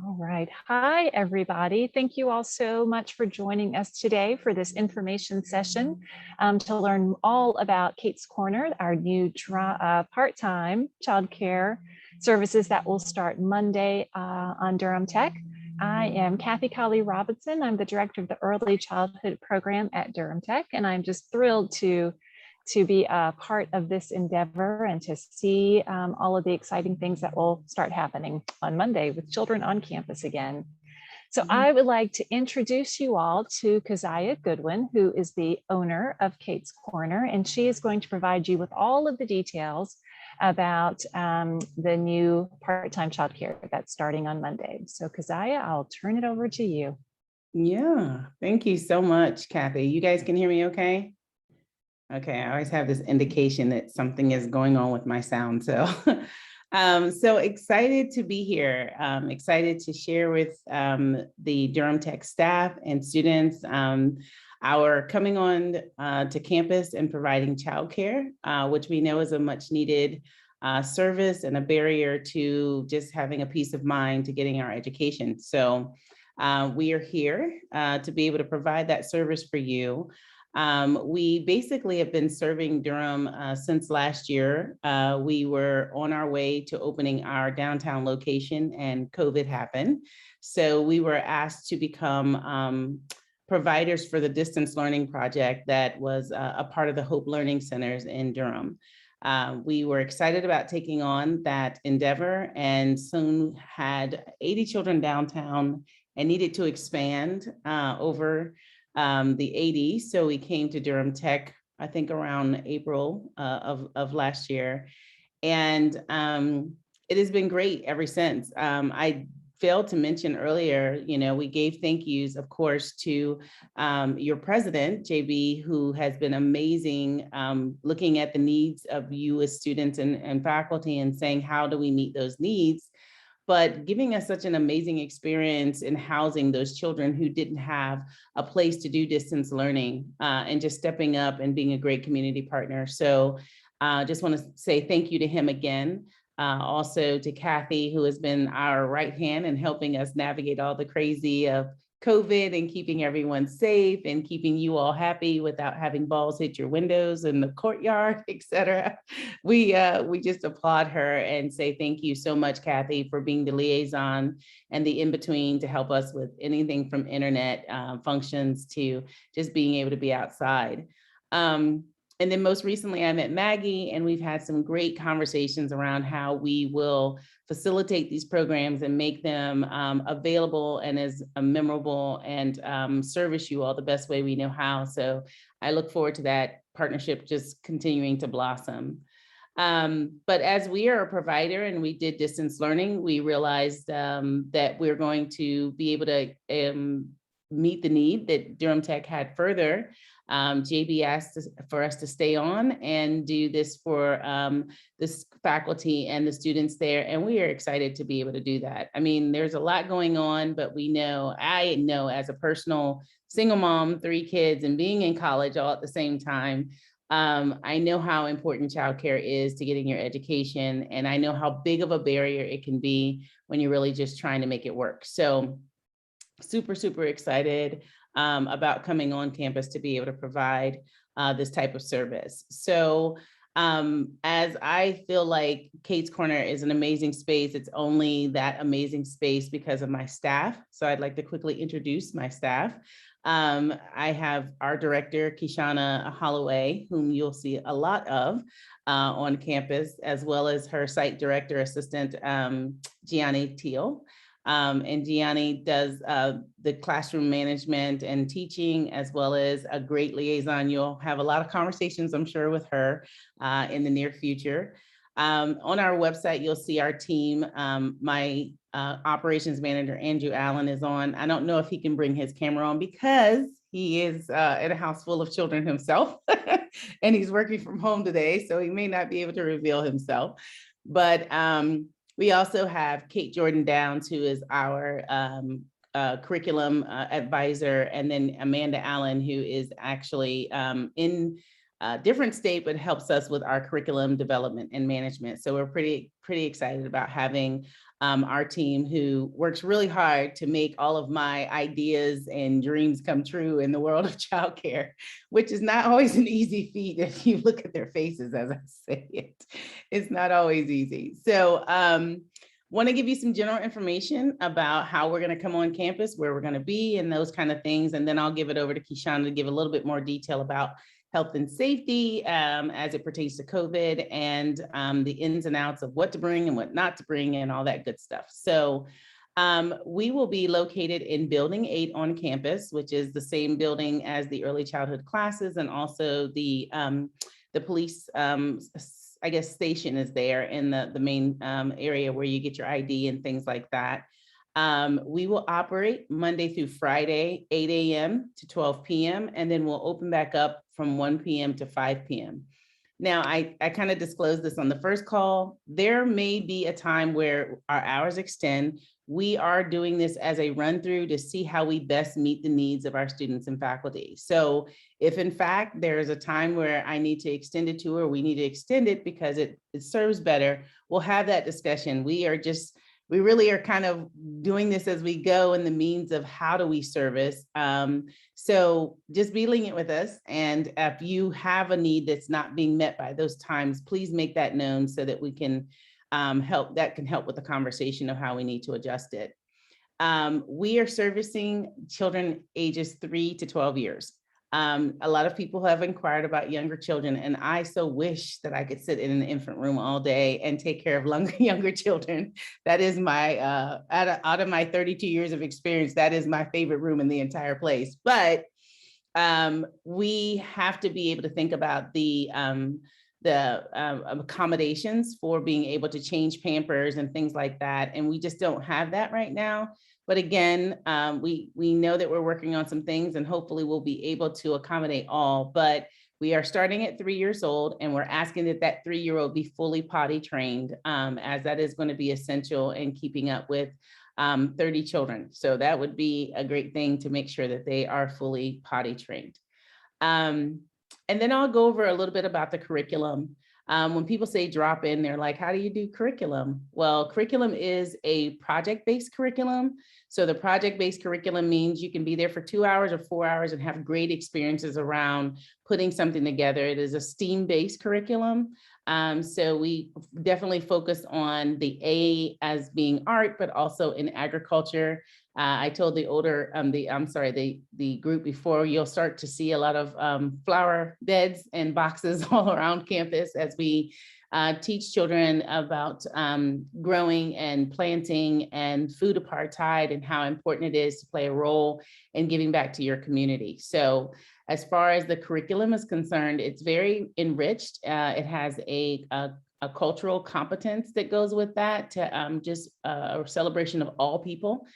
All right. Hi, everybody. Thank you all so much for joining us today for this information session to learn all about Kate's Corner, our new part-time childcare services that will start Monday on Durham Tech. I am Kathy Colley Robinson. I'm the director of the Early Childhood Program at Durham Tech, and I'm just thrilled to be a part of this endeavor and to see all of the exciting things that will start happening on Monday with children on campus again. So I would like to introduce you all to Keziah Goodwin, who is the owner of Kate's Corner, and she is going to provide you with all of the details about the new part-time childcare that's starting on Monday. So Keziah, I'll turn it over to you. Yeah, thank you so much, Kathy. You guys can hear me okay? Okay, I always have this indication that something is going on with my sound. So, so excited to be here. Excited to share with the Durham Tech staff and students our coming on to campus and providing childcare, which we know is a much needed service and a barrier to just having a peace of mind to getting our education. So we are here to be able to provide that service for you. We basically have been serving Durham since last year. We were on our way to opening our downtown location and COVID happened. So we were asked to become providers for the distance learning project that was a part of the Hope Learning Centers in Durham. We were excited about taking on that endeavor and soon had 80 children downtown and needed to expand over the 80. So we came to Durham Tech, I think around April of last year. And it has been great ever since. I failed to mention earlier, we gave thank yous, of course, to your president, JB, who has been amazing looking at the needs of you as students and faculty and saying, how do we meet those needs? But giving us such an amazing experience in housing those children who didn't have a place to do distance learning and just stepping up and being a great community partner. So just want to say thank you to him again. Also to Kathy, who has been our right hand and helping us navigate all the crazy of COVID and keeping everyone safe and keeping you all happy without having balls hit your windows in the courtyard, et cetera. We just applaud her and say thank you so much, Kathy, for being the liaison and the in-between to help us with anything from internet functions to just being able to be outside. And then most recently I met Maggie and we've had some great conversations around how we will facilitate these programs and make them available and as memorable and service you all the best way we know how. So I look forward to that partnership just continuing to blossom. But as we are a provider and we did distance learning, we realized that we're going to be able to meet the need that Durham Tech had further. JB asked for us to stay on and do this for this faculty and the students there. And we are excited to be able to do that. I mean, there's a lot going on, but I know as a personal single mom, 3 kids and being in college all at the same time, I know how important childcare is to getting your education. And I know how big of a barrier it can be when you're really just trying to make it work. So super, super excited about coming on campus to be able to provide this type of service. So as I feel like Kate's Corner is an amazing space, it's only that amazing space because of my staff. So I'd like to quickly introduce my staff. I have our director, Kishana Holloway, whom you'll see a lot of on campus, as well as her site director assistant, Gianni Teal. And Gianni does the classroom management and teaching, as well as a great liaison. You'll have a lot of conversations, I'm sure, with her in the near future. On our website, you'll see our team. My operations manager, Andrew Allen, is on. I don't know if he can bring his camera on because he is in a house full of children himself, and he's working from home today, so he may not be able to reveal himself. But we also have Kate Jordan Downs, who is our curriculum advisor, and then Amanda Allen, who is actually in different state, but helps us with our curriculum development and management. So we're pretty excited about having our team who works really hard to make all of my ideas and dreams come true in the world of childcare, which is not always an easy feat if you look at their faces as I say it. It's not always easy. So want to give you some general information about how we're going to come on campus, where we're going to be, and those kind of things. And then I'll give it over to Keyshawn to give a little bit more detail about health and safety as it pertains to COVID, and the ins and outs of what to bring and what not to bring and all that good stuff. So we will be located in Building 8 on campus, which is the same building as the early childhood classes, and also the police, I guess, station is there in the main area where you get your ID and things like that. We will operate Monday through Friday, 8 a.m. to 12 p.m. and then we'll open back up from 1 p.m. to 5 p.m. Now, I kind of disclosed this on the first call. There may be a time where our hours extend. We are doing this as a run through to see how we best meet the needs of our students and faculty. So if in fact there is a time where I need to extend it to, or we need to extend it because it serves better, we'll have that discussion. We really are kind of doing this as we go in the means of how do we service. So just be lenient with us. And if you have a need that's not being met by those times, please make that known so that we can help with the conversation of how we need to adjust it. We are servicing children ages 3 to 12 years. A lot of people have inquired about younger children, and I so wish that I could sit in an infant room all day and take care of younger children. That is my, out of my 32 years of experience, that is my favorite room in the entire place. But we have to be able to think about the accommodations for being able to change Pampers and things like that. And we just don't have that right now. But again, we know that we're working on some things, and hopefully we'll be able to accommodate all. But we are starting at 3 years old, and we're asking that 3-year-old be fully potty trained, as that is going to be essential in keeping up with 30 children. So that would be a great thing to make sure that they are fully potty trained. And then I'll go over a little bit about the curriculum. When people say drop in, they're like, how do you do curriculum? Well, curriculum is a project-based curriculum. So the project-based curriculum means you can be there for 2 hours or 4 hours and have great experiences around putting something together. It is a STEAM-based curriculum. So we definitely focus on the A as being art, but also in agriculture. I told the group before, you'll start to see a lot of flower beds and boxes all around campus as we teach children about growing and planting and food apartheid and how important it is to play a role in giving back to your community. So as far as the curriculum is concerned, it's very enriched. It has a cultural competence that goes with that, to just a celebration of all people,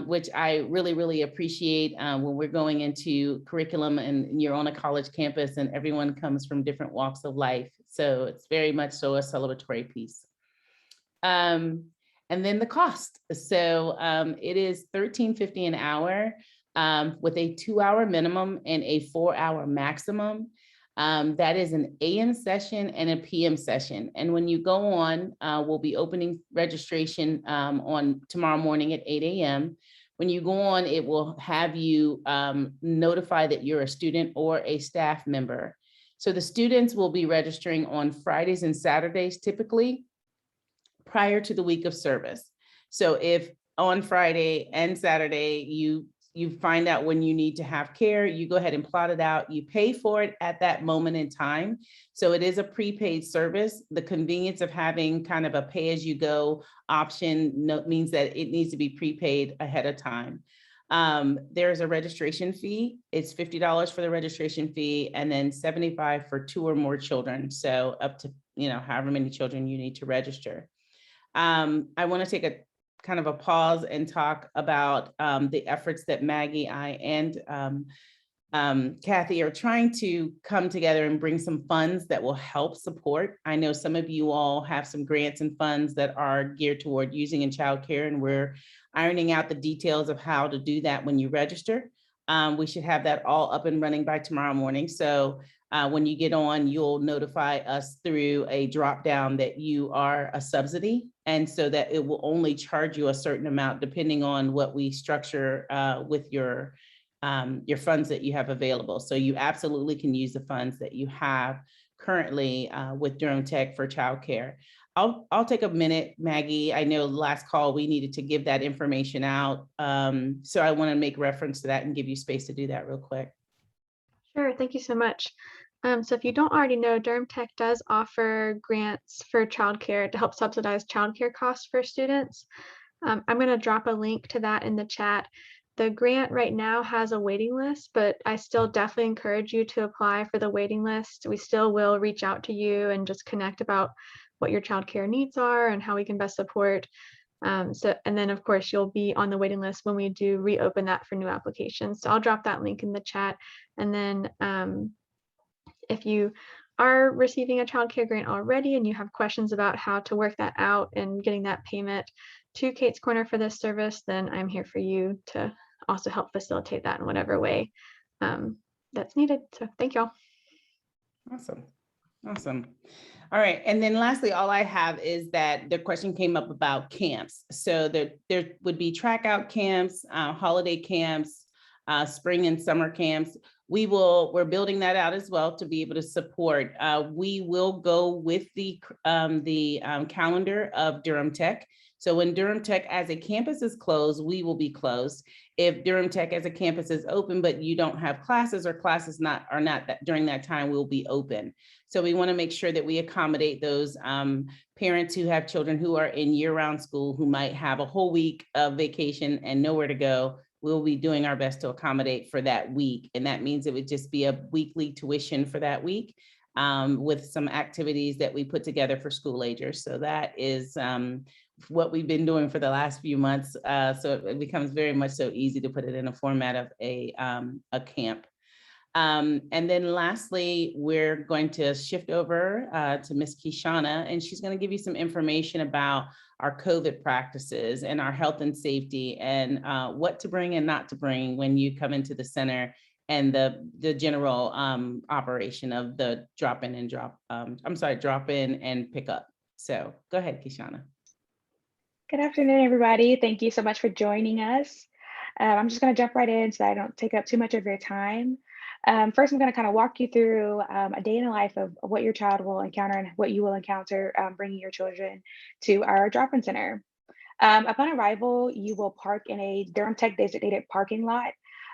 which I really, really appreciate when we're going into curriculum and you're on a college campus and everyone comes from different walks of life. So it's very much so a celebratory piece. And then the cost. So it is $13.50 an hour with a 2-hour minimum and a 4-hour maximum. That is an AM session and a PM session. And when you go on, we'll be opening registration on tomorrow morning at 8 a.m. When you go on, it will have you notify that you're a student or a staff member. So the students will be registering on Fridays and Saturdays, typically prior to the week of service. So if on Friday and Saturday, you find out when you need to have care, you go ahead and plot it out, you pay for it at that moment in time. So it is a prepaid service. The convenience of having kind of a pay-as-you-go option means that it needs to be prepaid ahead of time. There's a registration fee. It's $50 for the registration fee, and then $75 for 2 or more children. So up to, however many children you need to register. I want to take a kind of a pause and talk about the efforts that Maggie, I, and Kathy are trying to come together and bring some funds that will help support. I know some of you all have some grants and funds that are geared toward using in childcare, and we're ironing out the details of how to do that when you register. We should have that all up and running by tomorrow morning. So When you get on, you'll notify us through a drop down that you are a subsidy. And so that it will only charge you a certain amount depending on what we structure with your funds that you have available. So you absolutely can use the funds that you have currently with Durham Tech for childcare. I'll take a minute, Maggie. I know last call we needed to give that information out. So I want to make reference to that and give you space to do that real quick. Sure, thank you so much. So if you don't already know, Durham Tech does offer grants for childcare to help subsidize childcare costs for students. I'm going to drop a link to that in the chat. The grant right now has a waiting list, but I still definitely encourage you to apply for the waiting list. We still will reach out to you and just connect about what your childcare needs are and how we can best support. And then of course you'll be on the waiting list when we do reopen that for new applications. So I'll drop that link in the chat. And then if you are receiving a childcare grant already and you have questions about how to work that out and getting that payment to Kate's Corner for this service, then I'm here for you to also help facilitate that in whatever way that's needed. So thank y'all. Awesome. Awesome. All right. And then lastly, all I have is that the question came up about camps. So there would be track out camps, holiday camps, spring and summer camps. We're building that out as well to be able to support. We will go with the calendar of Durham Tech. So when Durham Tech as a campus is closed, we will be closed. If Durham Tech as a campus is open, but you don't have classes or classes are not that during that time, we'll be open. So we want to make sure that we accommodate those parents who have children who are in year-round school, who might have a whole week of vacation and nowhere to go. We'll be doing our best to accommodate for that week. And that means it would just be a weekly tuition for that week with some activities that we put together for school agers. So that is what we've been doing for the last few months. So it becomes very much so easy to put it in a format of a camp. And then lastly, we're going to shift over to Miss Kishana, and she's going to give you some information about our COVID practices and our health and safety and what to bring and not to bring when you come into the center and the general operation of the drop in and pick up. So go ahead, Kishana. Good afternoon, everybody. Thank you so much for joining us. I'm just going to jump right in so I don't take up too much of your time. First, I'm going to kind of walk you through a day in the life of what your child will encounter and what you will encounter bringing your children to our drop-in center. Upon arrival, you will park in a Durham Tech designated parking lot.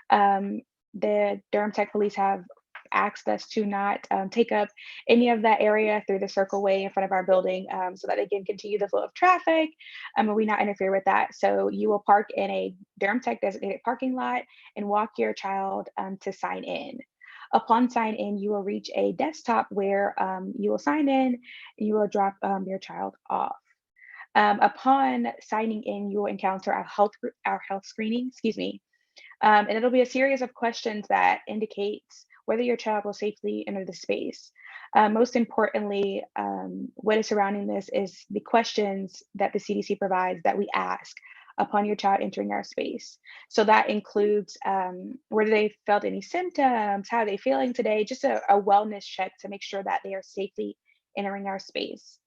The Durham Tech police have asked us to not take up any of that area through the circleway in front of our building so that they can continue the flow of traffic and we not interfere with that. So you will park in a Durham Tech designated parking lot and walk your child to sign in. Upon sign in, you will reach a desktop where you will sign in, you will drop your child off. Upon signing in, you will encounter our health screening, and it'll be a series of questions that indicates whether your child will safely enter the space. Most importantly, what is surrounding this is the questions that the CDC provides that we ask upon your child entering our space. So that includes whether they felt any symptoms, how are they feeling today, just a wellness check to make sure that they are safely entering our space.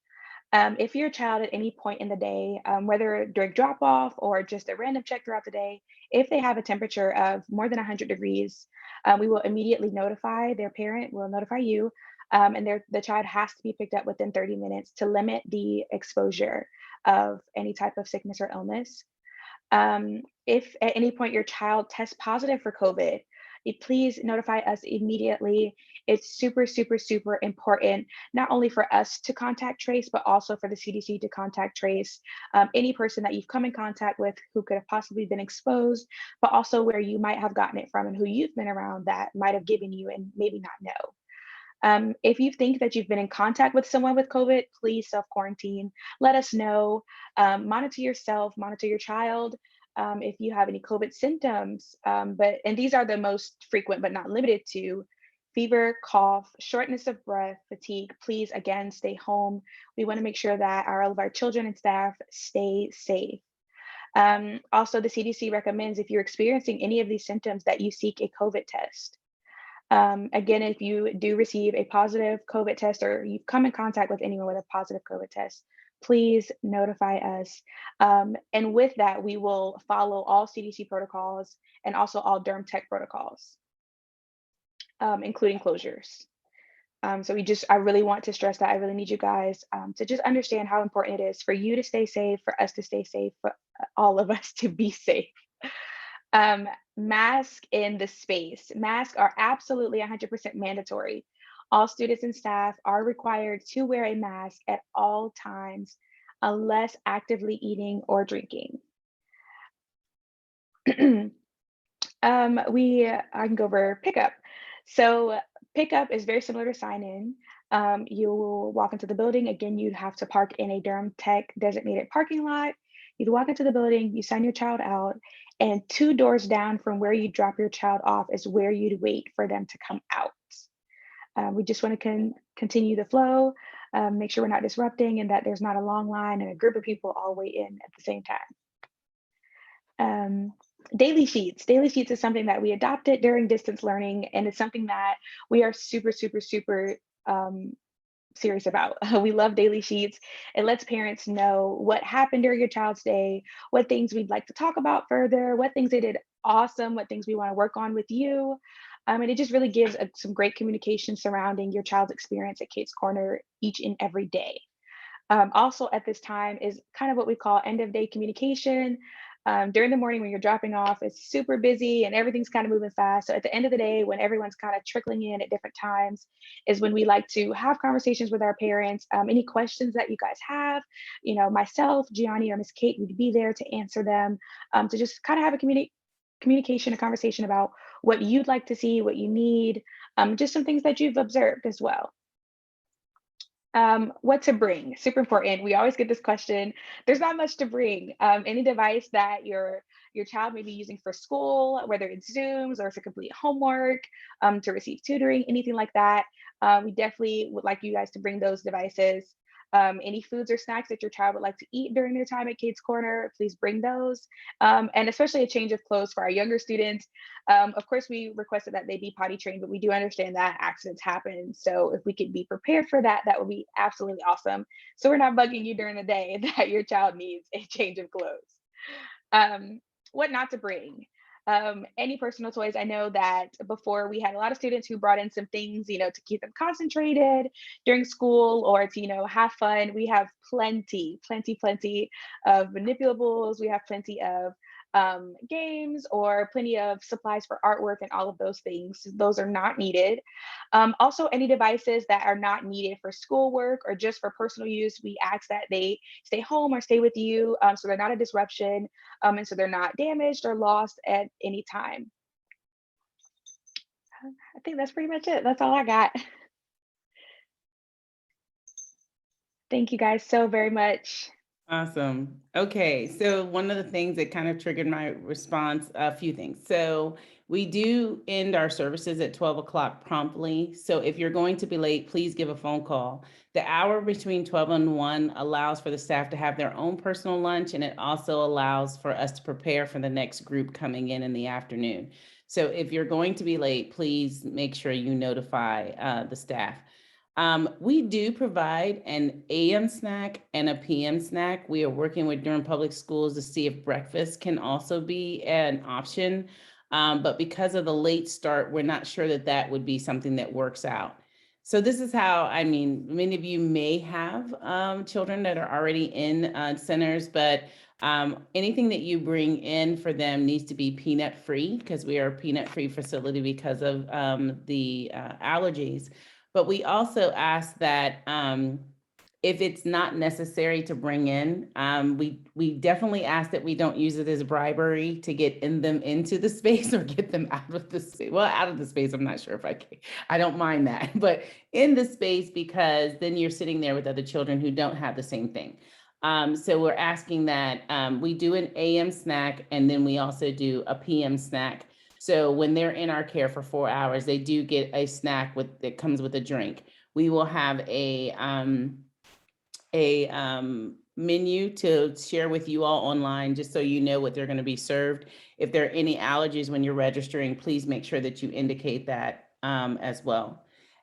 If your child at any point in the day, whether during drop off or just a random check throughout the day, if they have a temperature of more than 100 degrees, we will immediately notify their parent, we'll notify you, and the child has to be picked up within 30 minutes to limit the exposure of any type of sickness or illness. If at any point your child tests positive for COVID, please notify us immediately. It's super, super, super important, not only for us to contact trace, but also for the CDC to contact trace any person that you've come in contact with who could have possibly been exposed, but also where you might have gotten it from and who you've been around that might have given you and maybe not know. If you think that you've been in contact with someone with COVID, please self-quarantine. Let us know. Monitor yourself, monitor your child. If you have any COVID symptoms, and these are the most frequent but not limited to fever, cough, shortness of breath, fatigue, please again, stay home. We want to make sure that all of our children and staff stay safe. Also, the CDC recommends if you're experiencing any of these symptoms that you seek a COVID test. Again, if you do receive a positive COVID test or you've come in contact with anyone with a positive COVID test, please notify us. And with that, we will follow all CDC protocols and also all Durham Tech protocols, including closures. So I really want to stress that. I really need you guys to just understand how important it is for you to stay safe, for us to stay safe, for all of us to be safe. Mask in the space. Masks are absolutely 100% mandatory. All students and staff are required to wear a mask at all times unless actively eating or drinking. I can go over pickup. So pickup is very similar to sign in. You will walk into the building. Again, you'd have to park in a Durham Tech designated parking lot. You'd walk into the building, you sign your child out, and 2 doors down from where you drop your child off is where you'd wait for them to come out. We just want to continue the flow, make sure we're not disrupting and that there's not a long line and a group of people all wait in at the same time. Daily sheets. Daily sheets is something that we adopted during distance learning, and it's something that we are super, super, super serious about. We love daily sheets. It lets parents know what happened during your child's day, what things we'd like to talk about further, what things they did awesome, what things we want to work on with you. And it just really gives some great communication surrounding your child's experience at Kate's Corner each and every day. Also at this time is kind of what we call end of day communication. During the morning when you're dropping off, it's super busy and everything's kind of moving fast. So at the end of the day, when everyone's kind of trickling in at different times, is when we like to have conversations with our parents. Any questions that you guys have, myself, Gianni, or Miss Kate would be there to answer them, to just kind of have a communication, a conversation about what you'd like to see, what you need, just some things that you've observed as well. What to bring, super important. We always get this question. There's not much to bring. Any device that your child may be using for school, whether it's Zooms or to complete homework, to receive tutoring, anything like that. We definitely would like you guys to bring those devices. Any foods or snacks that your child would like to eat during their time at Kate's Corner, please bring those. And especially a change of clothes for our younger students. Of course, we requested that they be potty trained, but we do understand that accidents happen. So if we could be prepared for that, that would be absolutely awesome. So we're not bugging you during the day that your child needs a change of clothes. What not to bring. Any personal toys. I know that before we had a lot of students who brought in some things, to keep them concentrated during school or to, have fun. We have plenty of manipulables. We have plenty of games or plenty of supplies for artwork and all of those things. Those are not needed. Also, any devices that are not needed for schoolwork or just for personal use, we ask that they stay home or stay with you, so they're not a disruption, and so they're not damaged or lost at any time. I think that's pretty much it. That's all I got. Thank you guys so very much. Awesome. Okay, so one of the things that kind of triggered my response, a few things. So we do end our services at 12 o'clock promptly. So if you're going to be late, please give a phone call. The hour between 12 and 1 allows for the staff to have their own personal lunch, and it also allows for us to prepare for the next group coming in the afternoon. So if you're going to be late, please make sure you notify the staff. We do provide an AM snack and a PM snack. We are working with Durham Public Schools to see if breakfast can also be an option. But because of the late start, we're not sure that would be something that works out. So this is how, many of you may have children that are already in centers, but anything that you bring in for them needs to be peanut free, because we are a peanut free facility because of the allergies. But we also ask that if it's not necessary to bring in, we definitely ask that we don't use it as bribery to get them into the space or get them out of the space. Well, out of the space, I'm not sure if I don't mind that, but in the space, because then you're sitting there with other children who don't have the same thing. So we're asking that we do an AM snack, and then we also do a PM snack. So when they're in our care for 4 hours, they do get a snack that comes with a drink. We will have a menu to share with you all online, just so you know what they're going to be served. If there are any allergies when you're registering, please make sure that you indicate that as well.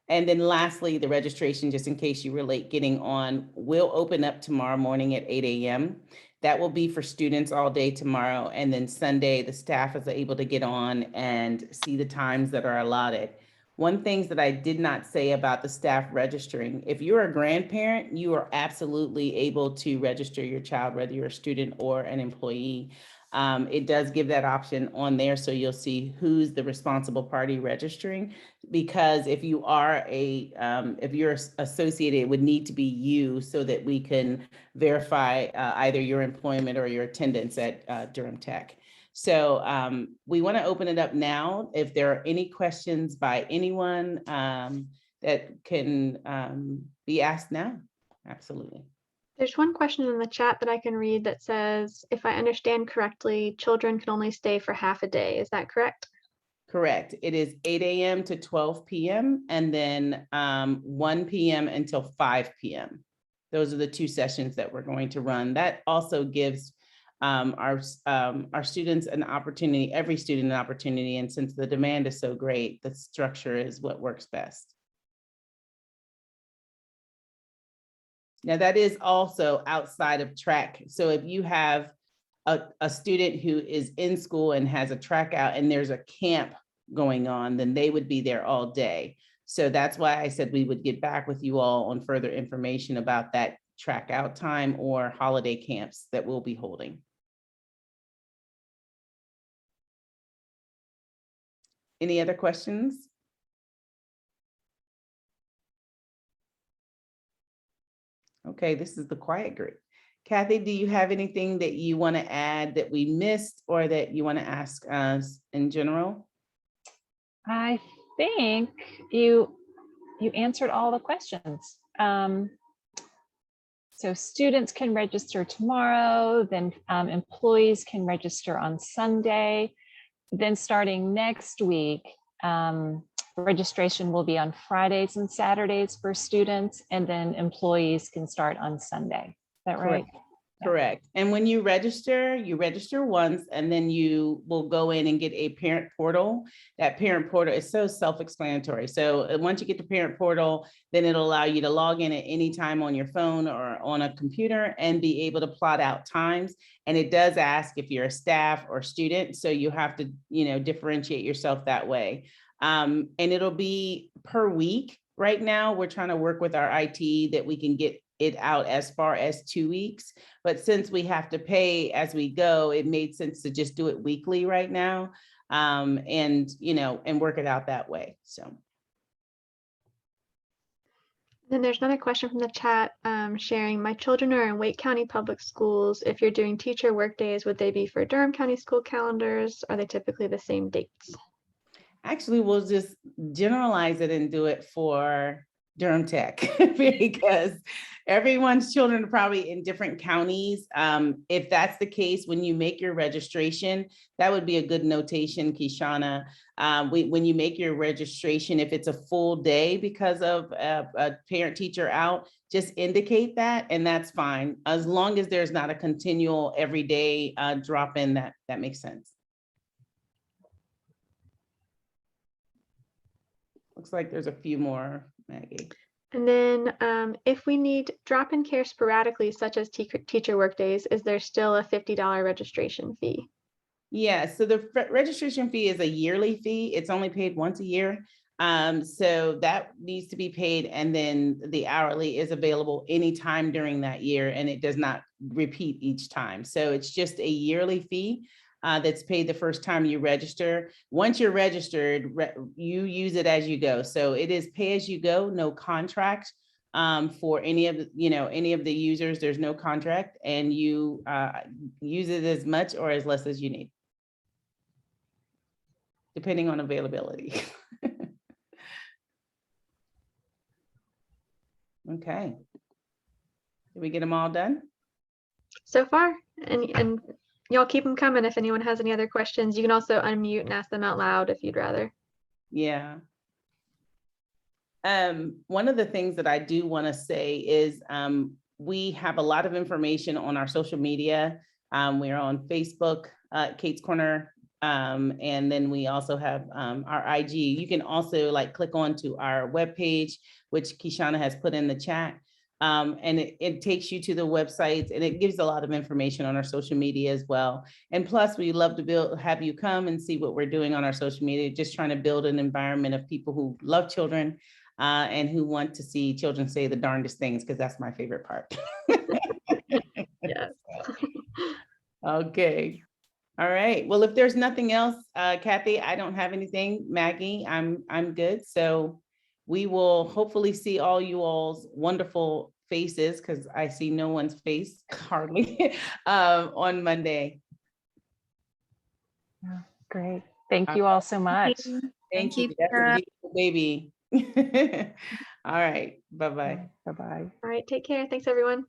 And then lastly, the registration, just in case you were late getting on, will open up tomorrow morning at 8 a.m. That will be for students all day tomorrow. And then Sunday, the staff is able to get on and see the times that are allotted. One thing that I did not say about the staff registering, if you're a grandparent, you are absolutely able to register your child, whether you're a student or an employee. It does give that option on there, so you'll see who's the responsible party registering. Because if you are if you're associated, it would need to be you so that we can verify either your employment or your attendance at Durham Tech. So we want to open it up now. If there are any questions by anyone that can be asked now, absolutely. There's one question in the chat that I can read that says, if I understand correctly, children can only stay for half a day. Is that correct? Correct. It is 8 a.m. to 12 p.m. and then 1 p.m. until 5 p.m. Those are the two sessions that we're going to run. That also gives our students an opportunity, every student an opportunity. And since the demand is so great, the structure is what works best. Now that is also outside of track. So if you have a student who is in school and has a track out and there's a camp going on, then they would be there all day. So that's why I said we would get back with you all on further information about that track out time or holiday camps that we'll be holding. Any other questions? Okay, this is the quiet group. Kathy, do you have anything that you want to add that we missed or that you want to ask us in general? I think you answered all the questions. So students can register tomorrow, then employees can register on Sunday. Then starting next week, registration will be on Fridays and Saturdays for students, and then employees can start on Sunday. Is that right? Correct. Correct. And when you register once, and then you will go in and get a parent portal. That parent portal is so self-explanatory. So once you get the parent portal, then it'll allow you to log in at any time on your phone or on a computer and be able to plot out times. And it does ask if you're a staff or student. So you have to, differentiate yourself that way. And it'll be per week. Right now, we're trying to work with our IT that we can get it out as far as 2 weeks. But since we have to pay as we go, it made sense to just do it weekly right now, and work it out that way. So. Then there's another question from the chat sharing, my children are in Wake County Public Schools. If you're doing teacher work days, would they be for Durham County school calendars? Are they typically the same dates? Actually, we'll just generalize it and do it for Durham Tech because everyone's children are probably in different counties. If that's the case, when you make your registration, that would be a good notation, Kishana. When you make your registration, if it's a full day because of a parent teacher out, just indicate that, and that's fine. As long as there's not a continual everyday drop in, that makes sense. Looks like there's a few more, Maggie. And then if we need drop-in care sporadically, such as teacher work days, is there still a $50 registration fee? Yeah, so the registration fee is a yearly fee. It's only paid once a year. So that needs to be paid. And then the hourly is available anytime during that year, and it does not repeat each time. So it's just a yearly fee. That's paid the first time you register. Once you're registered, you use it as you go. So it is pay as you go, no contract for any of the users. There's no contract, and you use it as much or as less as you need, depending on availability. Okay. Did we get them all done? So far, and y'all keep them coming if anyone has any other questions. You can also unmute and ask them out loud if you'd rather. Yeah. One of the things that I do want to say is we have a lot of information on our social media. We're on Facebook, Kate's Corner And then we also have our IG. You can also like click on to our webpage, which Kishana has put in the chat. And it takes you to the websites, and it gives a lot of information on our social media as well. And plus, we love to have you come and see what we're doing on our social media, just trying to build an environment of people who love children and who want to see children say the darndest things, because that's my favorite part. Yes. Okay. All right. Well, if there's nothing else, Kathy, I don't have anything. Maggie, I'm good. So we will hopefully see all you all's wonderful faces, because I see no one's face hardly on Monday. Great. Thank you all so much. Thank you. you, That's a Sarah. beautiful baby. All right. Bye-bye. Bye-bye. All right, take care. Thanks, everyone.